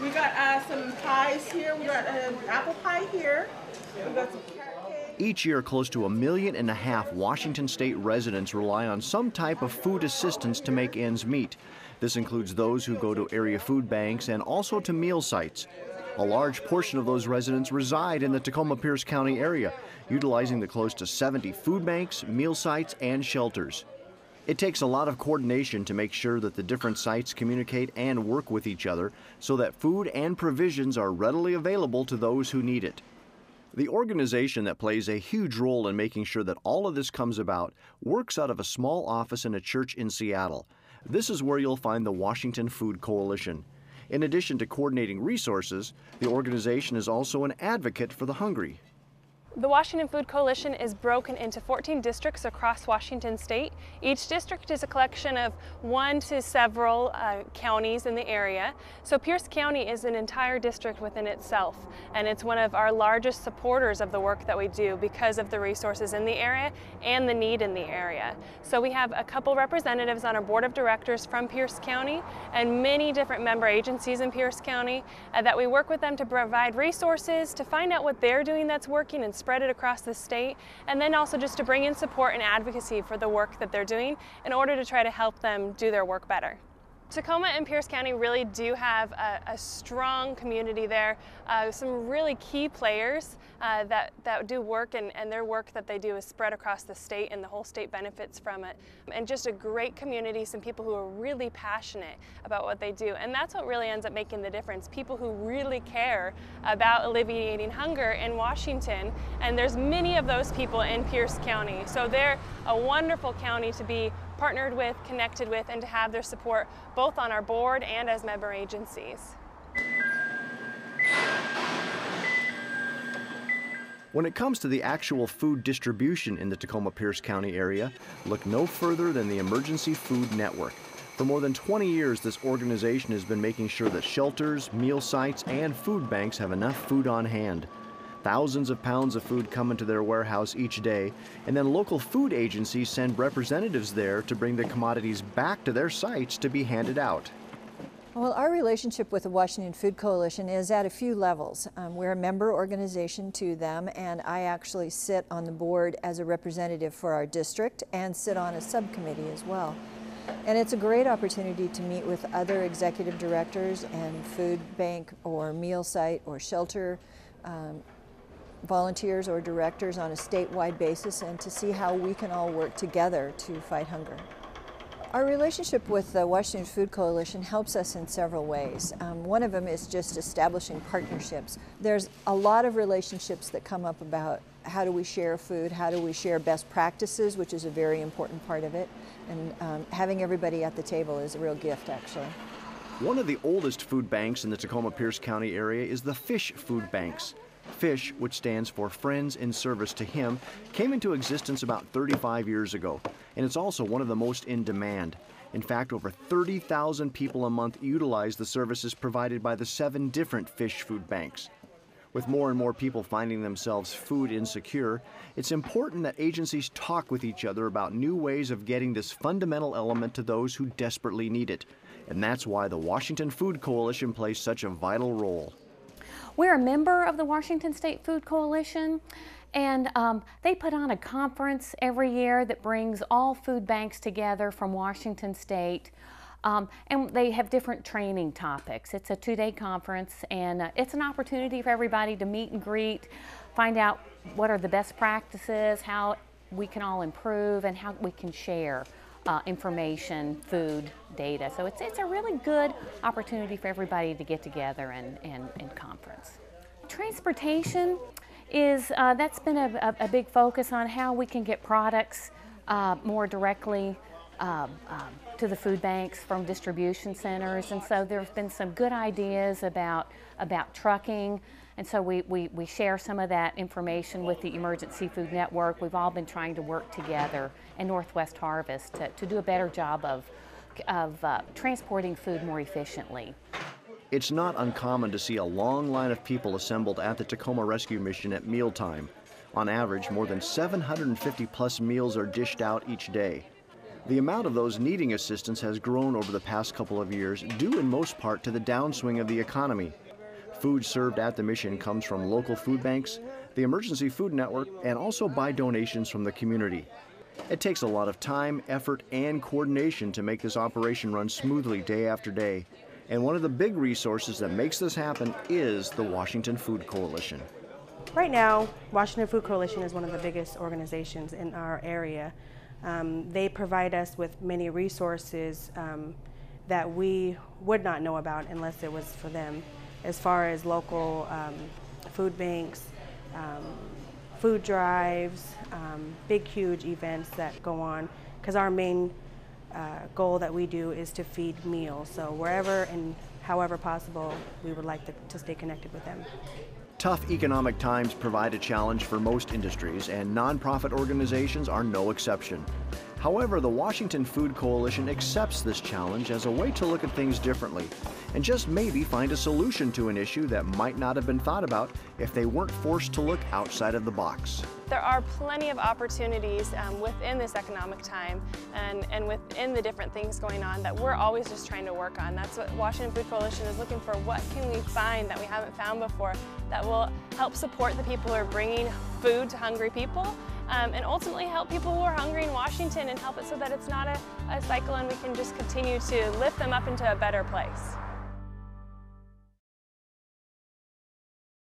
We got some pies here. We got apple pie here. We got some carrot cake. Each year, close to 1.5 million Washington State residents rely on some type of food assistance to make ends meet. This includes those who go to area food banks and also to meal sites. A large portion of those residents reside in the Tacoma-Pierce County area, utilizing the close to 70 food banks, meal sites, and shelters. It takes a lot of coordination to make sure that the different sites communicate and work with each other so that food and provisions are readily available to those who need it. The organization that plays a huge role in making sure that all of this comes about works out of a small office in a church in Seattle. This is where you'll find the Washington Food Coalition. In addition to coordinating resources, the organization is also an advocate for the hungry. The Washington Food Coalition is broken into 14 districts across Washington State. Each district is a collection of one to several counties in the area. So Pierce County is an entire district within itself, and it's one of our largest supporters of the work that we do because of the resources in the area and the need in the area. So we have a couple representatives on our board of directors from Pierce County and many different member agencies in Pierce County that we work with them to provide resources, to find out what they're doing that's working and spread it across the state, and then also just to bring in support and advocacy for the work that they're doing in order to try to help them do their work better. Tacoma and Pierce County really do have a strong community there, some really key players that do work, and their work that they do is spread across the state, and the whole state benefits from it. And just a great community, some people who are really passionate about what they do, and that's what really ends up making the difference. People who really care about alleviating hunger in Washington, and there's many of those people in Pierce County. So they're a wonderful county to be partnered with, connected with, and to have their support both on our board and as member agencies. When it comes to the actual food distribution in the Tacoma-Pierce County area, look no further than the Emergency Food Network. For more than 20 years, this organization has been making sure that shelters, meal sites, and food banks have enough food on hand. Thousands of pounds of food come into their warehouse each day, and then local food agencies send representatives there to bring the commodities back to their sites to be handed out. Well, our relationship with the Washington Food Coalition is at a few levels. We're a member organization to them, and I actually sit on the board as a representative for our district and sit on a subcommittee as well. And it's a great opportunity to meet with other executive directors and food bank or meal site or shelter volunteers or directors on a statewide basis, and to see how we can all work together to fight hunger. Our relationship with the Washington Food Coalition helps us in several ways. One of them is just establishing partnerships. There's a lot of relationships that come up about how do we share food, how do we share best practices, which is a very important part of it, and having everybody at the table is a real gift, actually. One of the oldest food banks in the Tacoma-Pierce County area is the Fish Food Banks. FISH, which stands for Friends in Service to Him, came into existence about 35 years ago, and it's also one of the most in demand. In fact, over 30,000 people a month utilize the services provided by the 7 different fish food banks. With more and more people finding themselves food insecure, it's important that agencies talk with each other about new ways of getting this fundamental element to those who desperately need it. And that's why the Washington Food Coalition plays such a vital role. We're a member of the Washington State Food Coalition, and they put on a conference every year that brings all food banks together from Washington State, and they have different training topics. It's a 2-day conference, and it's an opportunity for everybody to meet and greet, find out what are the best practices, how we can all improve, and how we can share information, food, data. So it's a really good opportunity for everybody to get together and conference. Transportation is, that's been a big focus on how we can get products more directly to the food banks from distribution centers. And so there have been some good ideas about trucking. And so we share some of that information with the Emergency Food Network. We've all been trying to work together and Northwest Harvest to do a better job of transporting food more efficiently. It's not uncommon to see a long line of people assembled at the Tacoma Rescue Mission at mealtime. On average, more than 750 plus meals are dished out each day. The amount of those needing assistance has grown over the past couple of years, due in most part to the downswing of the economy. Food served at the mission comes from local food banks, the Emergency Food Network, and also by donations from the community. It takes a lot of time, effort, and coordination to make this operation run smoothly day after day. And one of the big resources that makes this happen is the Washington Food Coalition. Right now, Washington Food Coalition is one of the biggest organizations in our area. They provide us with many resources that we would not know about unless it was for them, as far as local food banks, food drives, big, huge events that go on, because our main goal that we do is to feed meals. So wherever and however possible, we would like to stay connected with them. Tough economic times provide a challenge for most industries, and nonprofit organizations are no exception. However, the Washington Food Coalition accepts this challenge as a way to look at things differently and just maybe find a solution to an issue that might not have been thought about if they weren't forced to look outside of the box. There are plenty of opportunities within this economic time and within the different things going on that we're always just trying to work on. That's what Washington Food Coalition is looking for. What can we find that we haven't found before that will help support the people who are bringing food to hungry people, and ultimately help people who are hungry in Washington and help it so that it's not a cycle and we can just continue to lift them up into a better place.